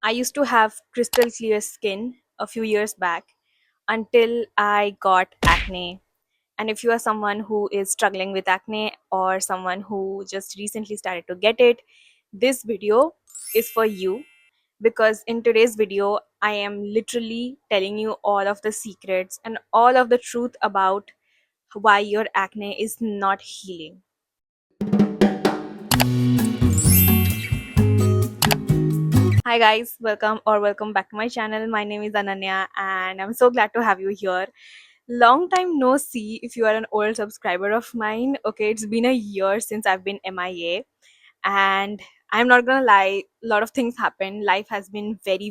I used to have crystal clear skin a few years back until I got acne. And if you are someone who is struggling with acne or someone who just recently started to get it, this video is for you, because in today's video, I am literally telling you all of the secrets and all of the truth about why your acne is not healing. Hi guys, welcome back to my channel. My name is Ananya and I'm so glad to have you here. Long time no see if you are an old subscriber of mine. Okay, it's been a year since I've been MIA, and I'm not gonna lie, a lot of things happened. Life has been very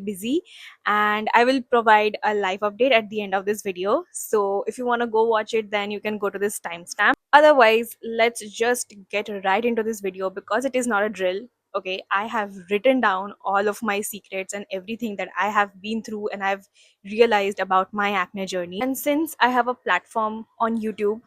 busy, and I will provide a life update at the end of this video. So if you want to go watch it, then you can go to this timestamp. Otherwise, let's just get right into this video because it is not a drill. Okay, I have written down all of my secrets and everything that I have been through and I've realized about my acne journey. And since I have a platform on YouTube,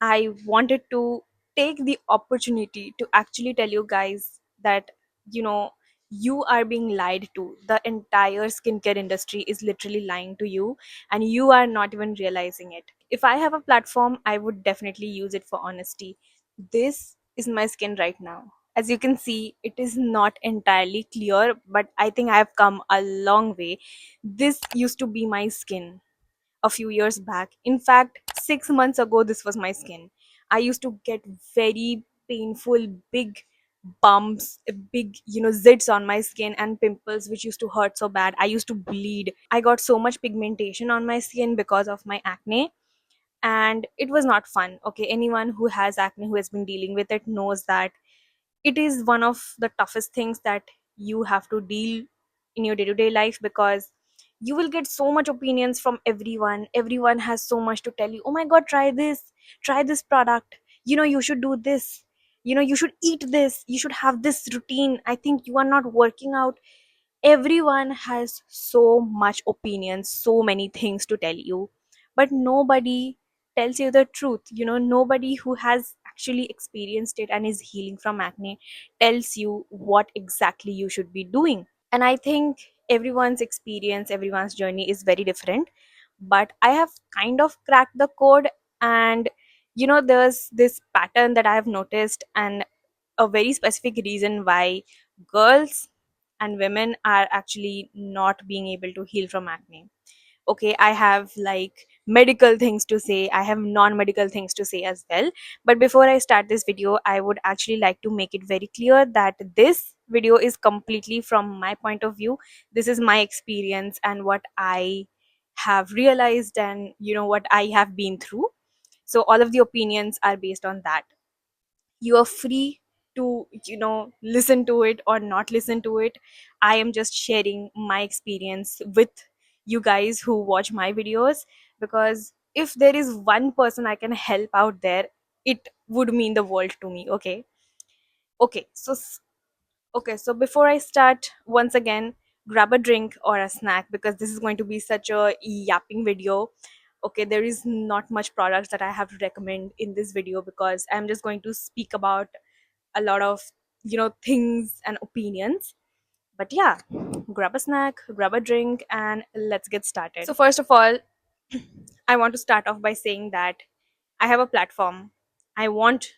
I wanted to take the opportunity to actually tell you guys that, you know, you are being lied to. The entire skincare industry is literally lying to you, and you are not even realizing it. If I have a platform, I would definitely use it for honesty. This is my skin right now. As you can see, it is not entirely clear, but I think I have come a long way. This used to be my skin a few years back. In fact, 6 months ago, this was my skin. I used to get very painful, big bumps, big, zits on my skin and pimples, which used to hurt so bad. I used to bleed. I got so much pigmentation on my skin because of my acne, and it was not fun. Okay, anyone who has acne, who has been dealing with it, knows that it is one of the toughest things that you have to deal in your day-to-day life, because you will get so much opinions from everyone has so much to tell you. Oh my god, try this product, you should do this, you should eat this, you should have this routine, I think you are not working out. Everyone has so much opinions, so many things to tell you, but nobody tells you the truth. Nobody who has actually experienced it and is healing from acne tells you what exactly you should be doing. And I think everyone's experience, everyone's journey is very different, but I have kind of cracked the code. And there's this pattern that I have noticed, and a very specific reason why girls and women are actually not being able to heal from acne. Okay, I have like medical things to say, I have non-medical things to say as well, but before I start this video, I would actually like to make it very clear that this video is completely from my point of view. This is my experience and what I have realized, and what I have been through. So all of the opinions are based on that. You are free to listen to it or not listen to it. I am just sharing my experience with you guys who watch my videos, because if there is one person I can help out there, it would mean the world to me. Okay okay so s- okay so before I start, once again, grab a drink or a snack, because this is going to be such a yapping video. Okay, there is not much products that I have to recommend in this video, because I'm just going to speak about a lot of things and opinions. But yeah, grab a snack, grab a drink, and let's get started. So first of all, I want to start off by saying that I have a platform. I want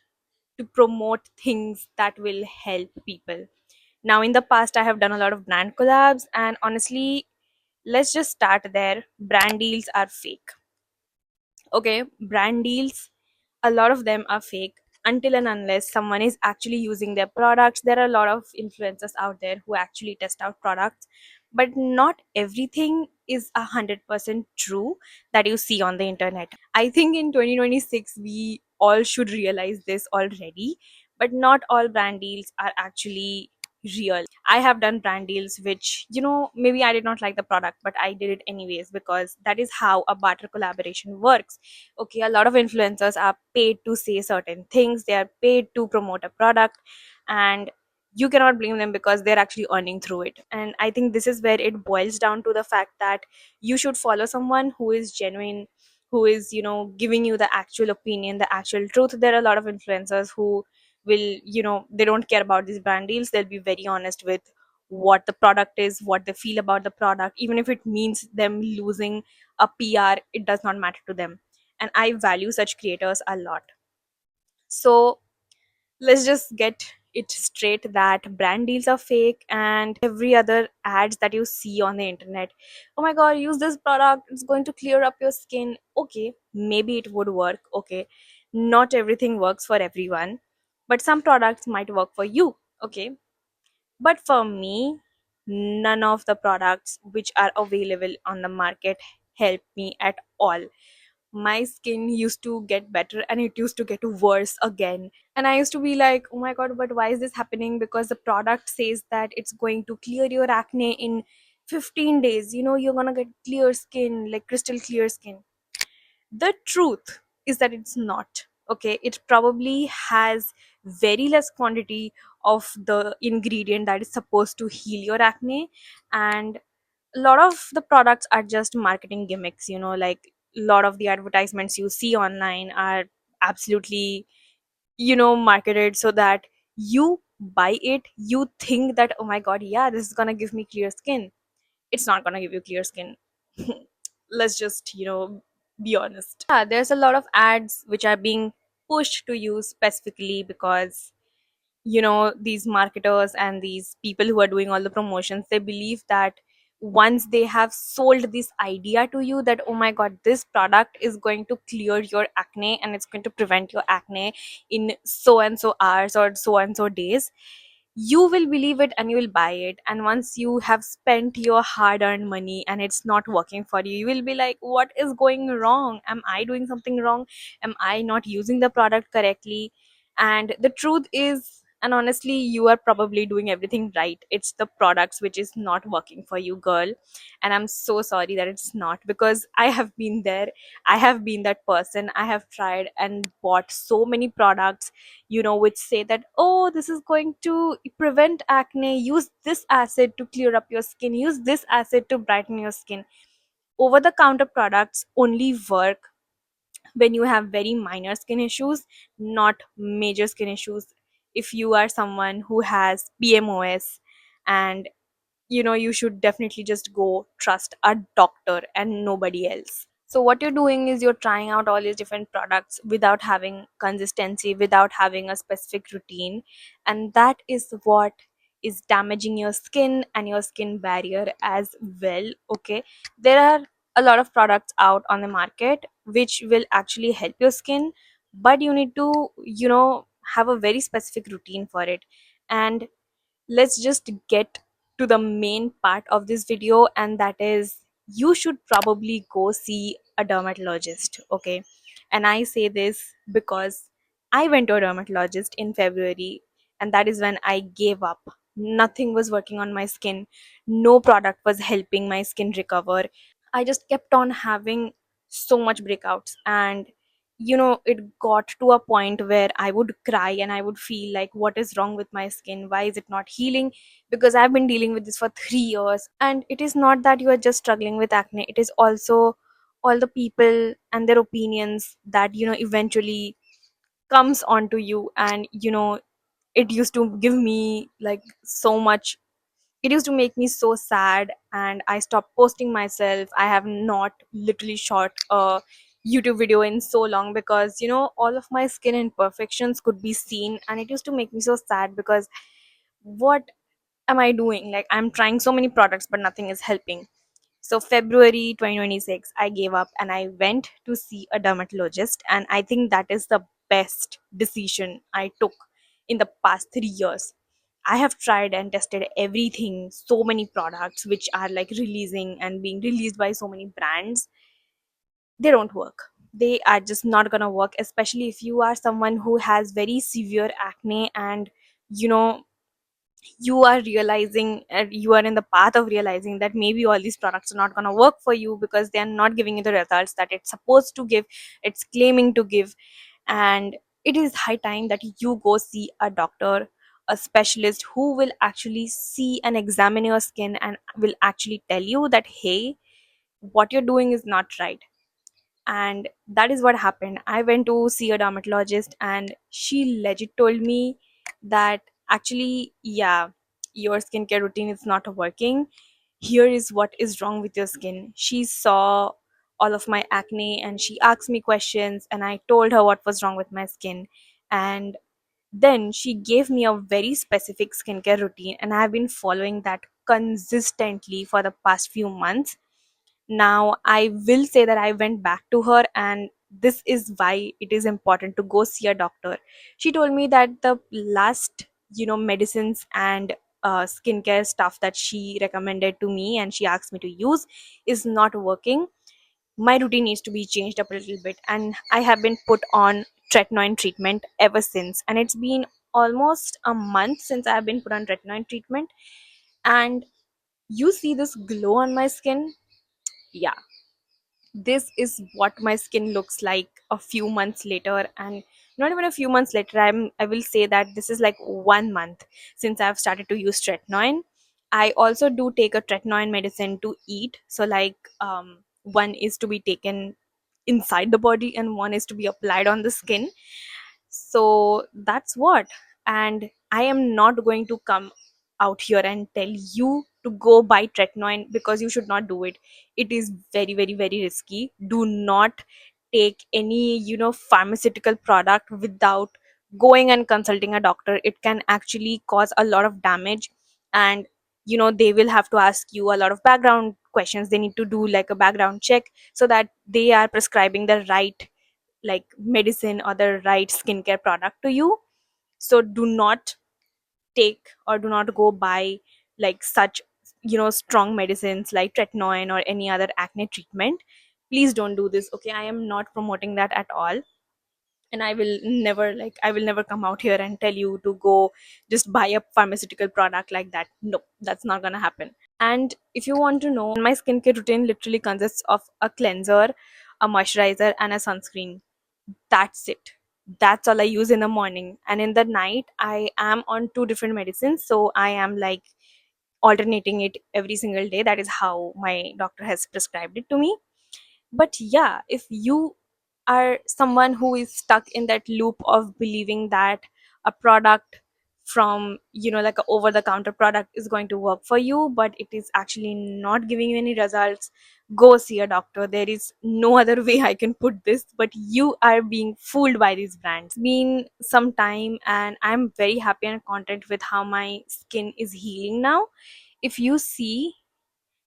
to promote things that will help people. Now, in the past, I have done a lot of brand collabs, and honestly, let's just start there. Brand deals are fake. Okay, brand deals, a lot of them are fake until and unless someone is actually using their products. There are a lot of influencers out there who actually test out products, but not everything is 100% true that you see on the internet. I think in 2026 we all should realize this already, but not all brand deals are actually real. I have done brand deals which, maybe I did not like the product, but I did it anyways, because that is how a barter collaboration works. Okay, a lot of influencers are paid to say certain things, they are paid to promote a product, and you cannot blame them because they're actually earning through it. And I think this is where it boils down to the fact that you should follow someone who is genuine, who is giving you the actual opinion, the actual truth. There are a lot of influencers who will, they don't care about these brand deals, they'll be very honest with what the product is, what they feel about the product. Even if it means them losing a PR, it does not matter to them. And I value such creators a lot. So let's just get it straight that brand deals are fake, and every other ads that you see on the internet, oh my god, use this product, it's going to clear up your skin. Okay, maybe it would work. Okay, not everything works for everyone, but some products might work for you. Okay, but for me, none of the products which are available on the market help me at all. My skin used to get better and it used to get worse again. And I used to be like, oh my god, but why is this happening? Because the product says that it's going to clear your acne in 15 days. You know, you're gonna get clear skin, like crystal clear skin. The truth is that it's not. Okay, it probably has very less quantity of the ingredient that is supposed to heal your acne. And a lot of the products are just marketing gimmicks, you know, like a lot of the advertisements you see online are absolutely, you know, marketed so that you buy it. You think that, oh my god, yeah, this is gonna give me clear skin. It's not gonna give you clear skin. Let's just, you know, be honest. Yeah, there's a lot of ads which are being pushed to you specifically because, you know, these marketers and these people who are doing all the promotions, they believe that once they have sold this idea to you that, oh my god, this product is going to clear your acne and it's going to prevent your acne in so and so hours or so and so days, you will believe it and you will buy it. And once you have spent your hard earned money and it's not working for you, you will be like, what is going wrong? Am I doing something wrong? Am I not using the product correctly? And the truth is, and honestly, you are probably doing everything right. It's the products which is not working for you, girl. And I'm so sorry that it's not, because I have been there. I have been that person. I have tried and bought so many products, you know, which say that, oh, this is going to prevent acne, use this acid to clear up your skin, use this acid to brighten your skin. Over the counter products only work when you have very minor skin issues, not major skin issues. If you are someone who has PMOS, and you know, you should definitely just go trust a doctor and nobody else. So what you're doing is you're trying out all these different products without having consistency, without having a specific routine, and that is what is damaging your skin and your skin barrier as well. Okay, there are a lot of products out on the market which will actually help your skin, but you need to, you know, have a very specific routine for it. And let's just get to the main part of this video, and that is, you should probably go see a dermatologist. Okay, and I say this because I went to a dermatologist in February, and that is when I gave up. Nothing was working on my skin, no product was helping my skin recover. I just kept on having so much breakouts, and you know, it got to a point where I would cry and I would feel like, what is wrong with my skin? Why is it not healing? Because I've been dealing with this for 3 years, and it is not that you are just struggling with acne, it is also all the people and their opinions that, you know, eventually comes onto you. And you know, it used to give me like so much, it used to make me so sad, and I stopped posting myself. I have not literally shot a YouTube video in so long because, you know, all of my skin imperfections could be seen, and it used to make me so sad because what am I doing? Like, I'm trying so many products but nothing is helping. So February 2026, I gave up and I went to see a dermatologist, and I think that is the best decision I took in the past 3 years. I have tried and tested everything, so many products which are like releasing and being released by so many brands. They don't work. They are just not gonna work, especially if you are someone who has very severe acne, and you know, you are realizing, you are in the path of realizing that maybe all these products are not going to work for you because they are not giving you the results that it's supposed to give, it's claiming to give. And it is high time that you go see a doctor, a specialist who will actually see and examine your skin and will actually tell you that, hey, what you're doing is not right. And that is what happened. I went to see a dermatologist and she legit told me that, actually, yeah, your skincare routine is not working. Here is what is wrong with your skin. She saw all of my acne and she asked me questions, and I told her what was wrong with my skin. And then she gave me a very specific skincare routine, and I have been following that consistently for the past few months. Now, I will say that I went back to her, and this is why it is important to go see a doctor. She told me that the last, medicines and skincare stuff that she recommended to me and she asked me to use is not working. My routine needs to be changed up a little bit, and I have been put on tretinoin treatment ever since. And it's been almost a month since I have been put on tretinoin treatment, and you see this glow on my skin. Yeah, this is what my skin looks like a few months later. And not even a few months later, I will say that this is like 1 month since I've started to use tretinoin. I also do take a tretinoin medicine to eat. So like, one is to be taken inside the body and one is to be applied on the skin. So that's what. And I am not going to come out here and tell you to go buy tretinoin, because you should not do it. It is very, very, very risky. Do not take any, pharmaceutical product without going and consulting a doctor. It can actually cause a lot of damage. And they will have to ask you a lot of background questions. They need to do like a background check so that they are prescribing the right, like, medicine or the right skincare product to you. So do not take or do not go buy like such, strong medicines like tretinoin or any other acne treatment. Please don't do this, okay? I am not promoting that at all. And I will never come out here and tell you to go just buy a pharmaceutical product like that. No, that's not gonna happen. And if you want to know, my skincare routine literally consists of a cleanser, a moisturizer, and a sunscreen. That's it. That's all I use in the morning. And in the night, I am on two different medicines. So I am like alternating it every single day. That is how my doctor has prescribed it to me. But yeah, if you are someone who is stuck in that loop of believing that a product from, like a over the counter product is going to work for you, but it is actually not giving you any results, go see a doctor. There is no other way I can put this, but you are being fooled by these brands. Been some time, and I'm very happy and content with how my skin is healing now. If you see,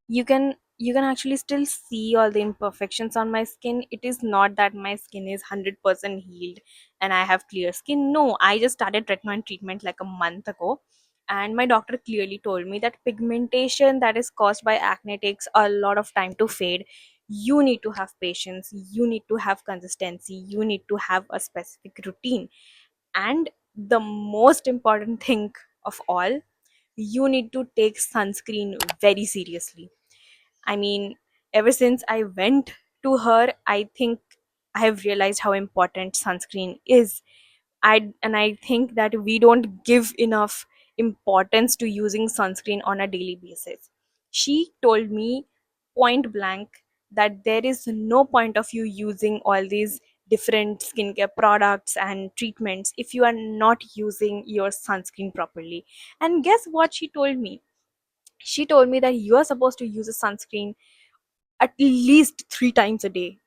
you can actually still see all the imperfections on my skin. It is not that my skin is 100% healed and I have clear skin. No, I just started tretinoin treatment like a month ago, and my doctor clearly told me that pigmentation that is caused by acne takes a lot of time to fade. You need to have patience, you need to have consistency, you need to have a specific routine. And the most important thing of all, you need to take sunscreen very seriously. I mean, ever since I went to her, I think I have realized how important sunscreen is. I think that we don't give enough importance to using sunscreen on a daily basis. She told me point blank that there is no point of you using all these different skincare products and treatments if you are not using your sunscreen properly. And guess what she told me? She told me that you are supposed to use a sunscreen at least 3 times a day.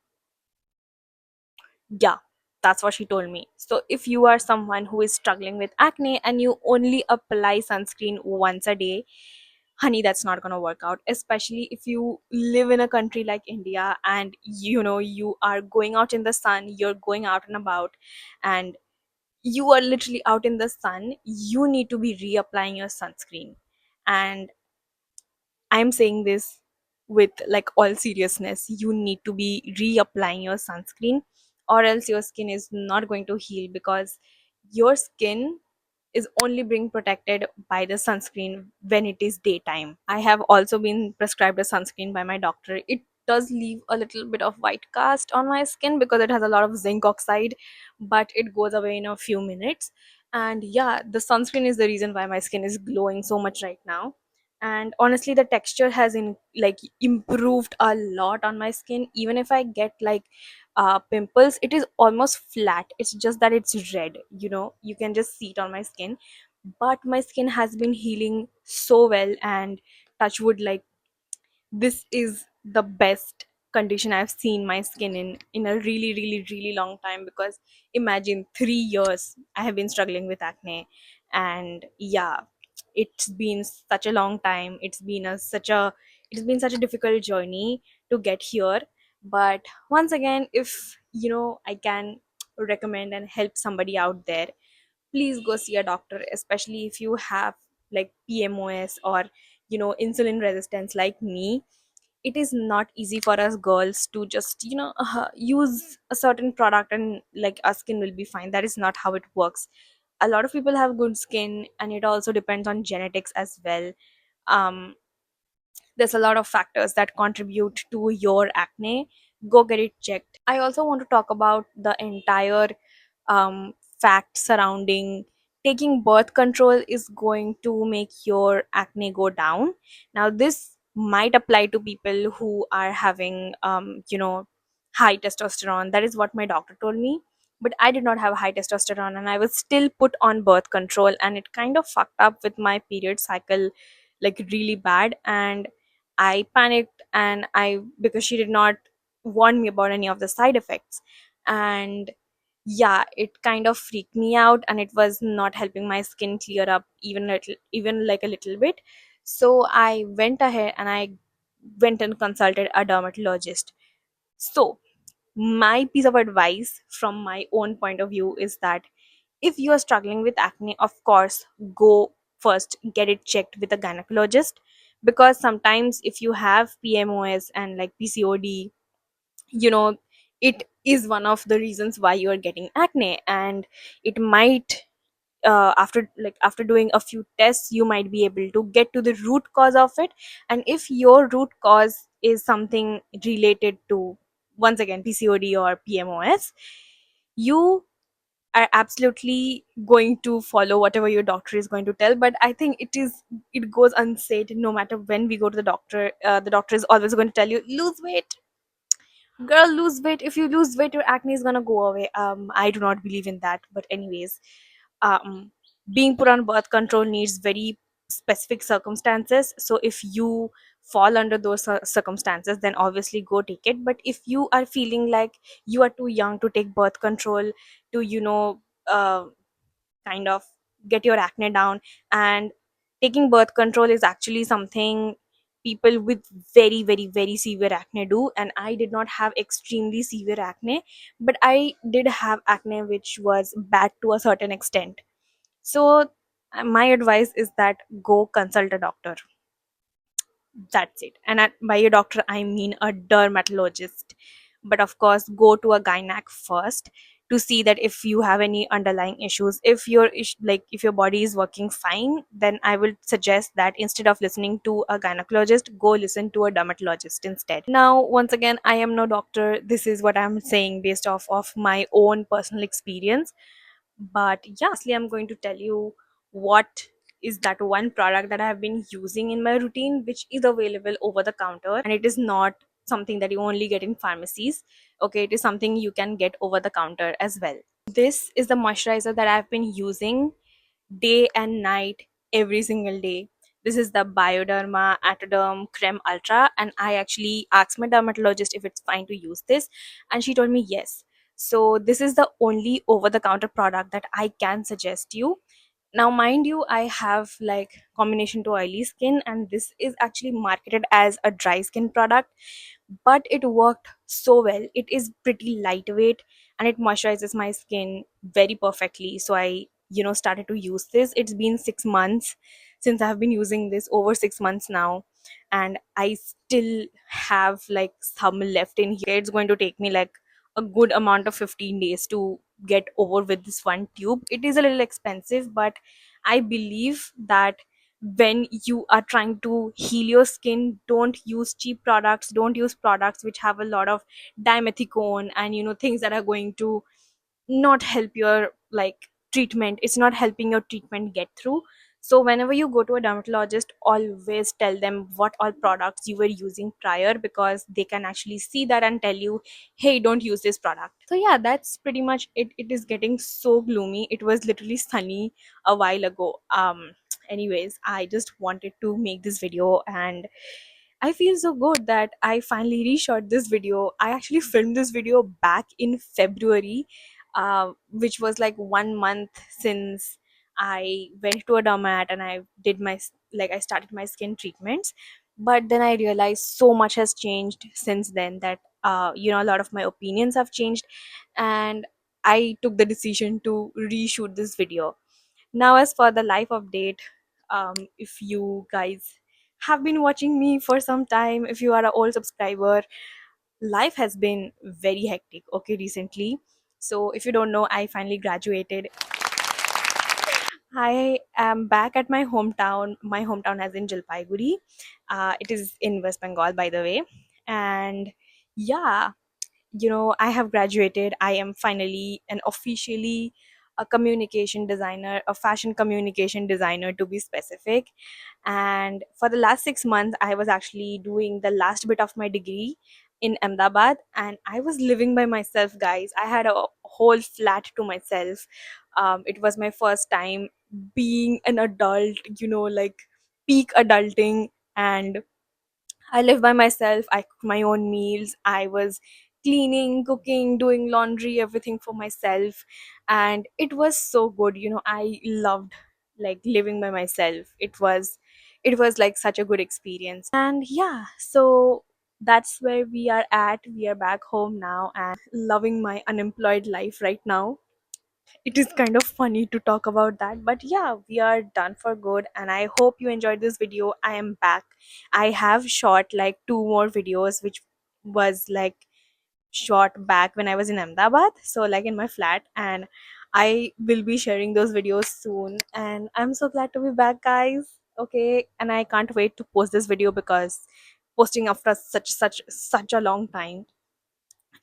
Yeah, that's what she told me. So if you are someone who is struggling with acne and you only apply sunscreen once a day, honey, that's not going to work out. Especially if you live in a country like India and you are going out in the sun, you're going out and about, and you are literally out in the sun, you need to be reapplying your sunscreen. And I'm saying this with like all seriousness. You need to be reapplying your sunscreen, or else your skin is not going to heal, because your skin is only being protected by the sunscreen when it is daytime. I have also been prescribed a sunscreen by my doctor. It does leave a little bit of white cast on my skin because it has a lot of zinc oxide, but it goes away in a few minutes. And yeah, the sunscreen is the reason why my skin is glowing so much right now. And honestly, the texture has improved a lot on my skin. Even if I get like pimples, it is almost flat. It's just that it's red, you can just see it on my skin. but my skin has been healing so well, and touch wood, like, this is the best condition I've seen my skin in a really, really, really long time. Because imagine 3 years I have been struggling with acne, and yeah, it's been such a long time. It's been such a difficult journey to get here. But once again, if I can recommend and help somebody out there, please go see a doctor, especially if you have like PMOS or insulin resistance like me. It is not easy for us girls to just use a certain product and like our skin will be fine. That is not how it works. A lot of people have good skin, and it also depends on genetics as well. um there's a lot of factors that contribute to your acne. Go get it checked. I also want to talk about the entire fact surrounding taking birth control is going to make your acne go down. Now, this might apply to people who are having, high testosterone. That is what my doctor told me. But I did not have high testosterone, and I was still put on birth control, and it kind of fucked up with my period cycle, like really bad. And I panicked, and because she did not warn me about any of the side effects. And yeah, it kind of freaked me out, and it was not helping my skin clear up even like a little bit. So I went ahead and I went and consulted a dermatologist. So my piece of advice from my own point of view is that if you are struggling with acne, of course, go first get it checked with a gynecologist. Because sometimes if you have PMOS and like PCOD, you know it is one of the reasons why you are getting acne. And it might, after doing a few tests, you might be able to get to the root cause of it. And if your root cause is something related to, once again, PCOD or PMOS, you are absolutely going to follow whatever your doctor is going to tell. But I think it goes unsaid. No matter when we go to the doctor is always going to tell you, lose weight, girl, lose weight. If you lose weight, your acne is gonna go away. I do not believe in that, but anyways, um being put on birth control needs very specific circumstances. So if you fall under those circumstances, then obviously go take it. But if you are feeling like you are too young to take birth control, to kind of get your acne down, and taking birth control is actually something people with very, very, very severe acne do. And I did not have extremely severe acne, but I did have acne which was bad to a certain extent. So my advice is that go consult a doctor. That's it. And by a doctor, I mean a dermatologist. But of course, go to a gynac first to see that if you have any underlying issues. If if your body is working fine, then I will suggest that instead of listening to a gynecologist, go listen to a dermatologist instead. Now, once again, I am no doctor. This is what I'm saying based off of my own personal experience. But yeah, lastly, I'm going to tell you what is that one product that I have been using in my routine, which is available over the counter, and it is not something that you only get in pharmacies. Okay, it is something you can get over the counter as well. This is the moisturizer that I've been using day and night, every single day. This is the Bioderma Atoderm Creme Ultra, and I actually asked my dermatologist if it's fine to use this, and she told me yes. So this is the only over the counter product that I can suggest you. Now, mind you, I have like combination to oily skin, and this is actually marketed as a dry skin product, but it worked so well. It is pretty lightweight, and it moisturizes my skin very perfectly. So I, started to use this. It's been 6 months since I've been using this, over 6 months now, and I still have like some left in here. It's going to take me like a good amount of 15 days to get over with this one tube. It is a little expensive, but I believe that when you are trying to heal your skin, don't use cheap products. Don't use products which have a lot of dimethicone and things that are going to not help your like treatment. It's not helping your treatment get through. So whenever you go to a dermatologist, always tell them what all products you were using prior, because they can actually see that and tell you, hey, don't use this product. So yeah, that's pretty much it. It is getting so gloomy. It was literally sunny a while ago. Anyways, I just wanted to make this video, and I feel so good that I finally reshot this video. I actually filmed this video back in February, which was like 1 month since I went to a dermat and I did my, like, I started my skin treatments. But then I realized so much has changed since then, that a lot of my opinions have changed, and I took the decision to reshoot this video. Now, as for the life update, if you guys have been watching me for some time, if you are an old subscriber, life has been very hectic, okay, recently. So, if you don't know, I finally graduated. I am back at my hometown. My hometown is in Jalpaiguri. It is in West Bengal, by the way. And yeah, I have graduated. I am finally and officially a communication designer, a fashion communication designer to be specific. And for the last 6 months, I was actually doing the last bit of my degree in Ahmedabad, and I was living by myself, guys. I had a whole flat to myself. It was my first time being an adult, like peak adulting. And I live by myself. I cook my own meals. I was cleaning, cooking, doing laundry, everything for myself. And it was so good. I loved like living by myself. It was like such a good experience. And yeah, so that's where we are at. We are back home now and loving my unemployed life right now. It is kind of funny to talk about that, but yeah, we are done for good, and I hope you enjoyed this video. I am back. I have shot like two more videos, which was like shot back when I was in Ahmedabad, so like in my flat, and I will be sharing those videos soon. And I'm so glad to be back, guys. Okay, and I can't wait to post this video, because posting after such a long time.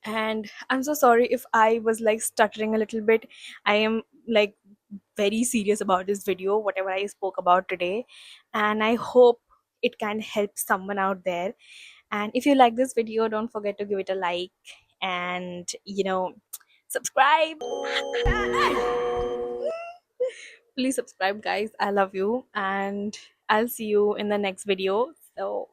And I'm so sorry if I was like stuttering a little bit. I am like very serious about this video, whatever I spoke about today, and I hope it can help someone out there. And if you like this video, don't forget to give it a like, and subscribe. Please subscribe, guys. I love you, and I'll see you in the next video. So